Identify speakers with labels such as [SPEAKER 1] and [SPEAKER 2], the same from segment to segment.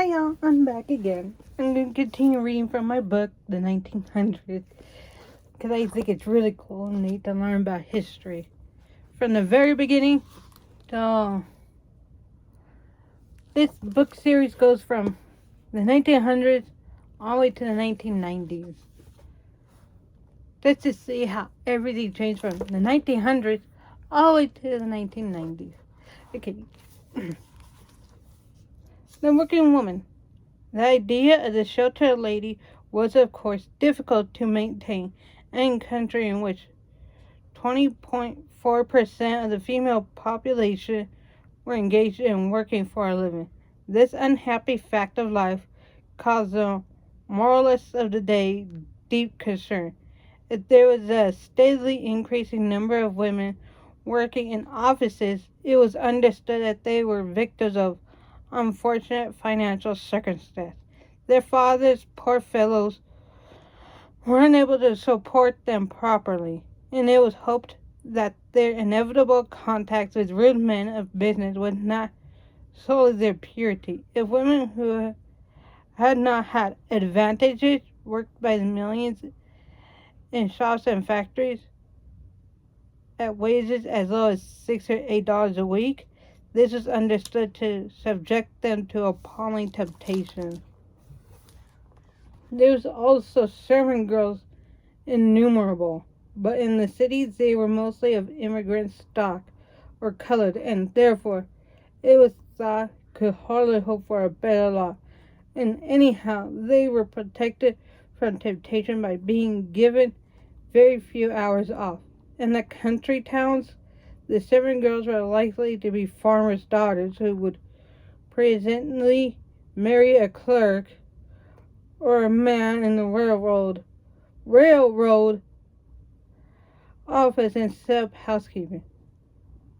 [SPEAKER 1] y'all, I'm back again. I'm going to continue reading from my book, The 1900s, because I think it's really cool and neat to learn about history. From the very beginning to... This book series goes from the 1900s all the way to the 1990s. Let's just see how everything changed from the 1900s all the way to the 1990s. Okay. The working woman. The idea of the sheltered lady was, of course, difficult to maintain in a country in which 20.4% of the female population were engaged in working for a living. This unhappy fact of life caused the moralists of the day deep concern. If there was a steadily increasing number of women working in offices, it was understood that they were victims of unfortunate financial circumstance. Their fathers, poor fellows, were unable to support them properly, and it was hoped that their inevitable contacts with rude men of business would not sully their purity. If women who had not had advantages worked by the millions in shops and factories at wages as low as $6 or $8 a week, this was understood to subject them to appalling temptation. There was also servant girls innumerable, but in the cities they were mostly of immigrant stock or colored, and therefore it was thought could hardly hope for a better lot. And anyhow, they were protected from temptation by being given very few hours off. In the country towns, the servant girls were likely to be farmers' daughters who would presently marry a clerk or a man in the railroad office and set up housekeeping,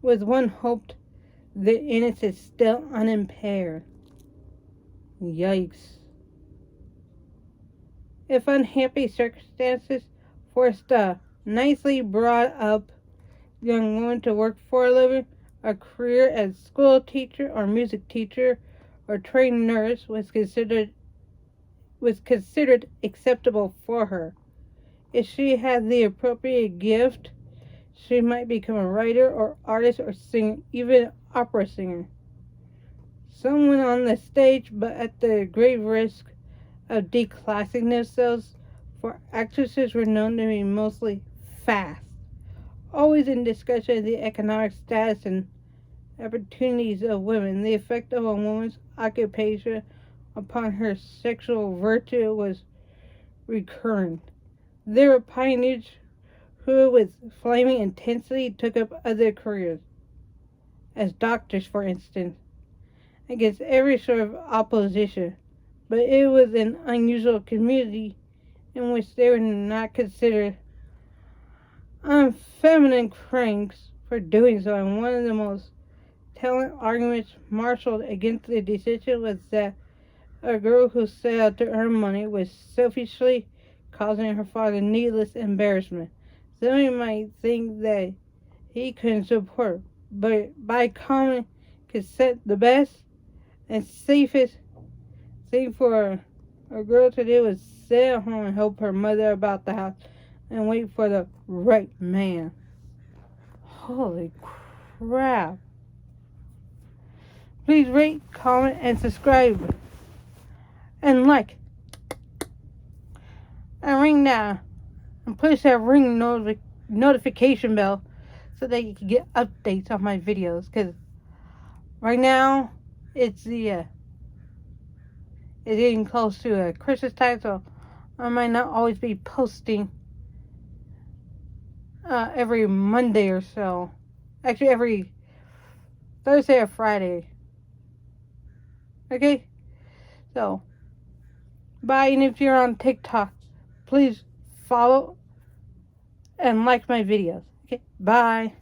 [SPEAKER 1] with one hoped the innocence still unimpaired. Yikes. If unhappy circumstances forced a nicely brought up young woman to work for a living, a career as school teacher or music teacher or trained nurse was considered acceptable for her. If she had the appropriate gift, she might become a writer or artist or singer, even opera singer. Some went on the stage, but at the grave risk of declassing themselves, for actresses were known to be mostly fast, always in discussion of the economic status and opportunities of women. The effect of a woman's occupation upon her sexual virtue was recurrent. There were pioneers who, with flaming intensity, took up other careers, as doctors, for instance, against every sort of opposition. But it was an unusual community in which they were not considered unfeminine cranks for doing so, and one of the most telling arguments marshaled against the decision was that a girl who set out to earn money was selfishly causing her father needless embarrassment. Somebody might think that he couldn't support, but by common consent, the best and safest thing for a girl to do was sit at home and help her mother about the house and wait for the right man. Holy crap. Please rate, comment, and subscribe. And like. And ring that. And push that ring notification bell so that you can get updates on my videos. Because right now, it's getting close to Christmas time, so I might not always be posting every Monday or so. Actually, every Thursday or Friday. Okay? So, bye. And if you're on TikTok, please follow and like my videos. Okay? Bye.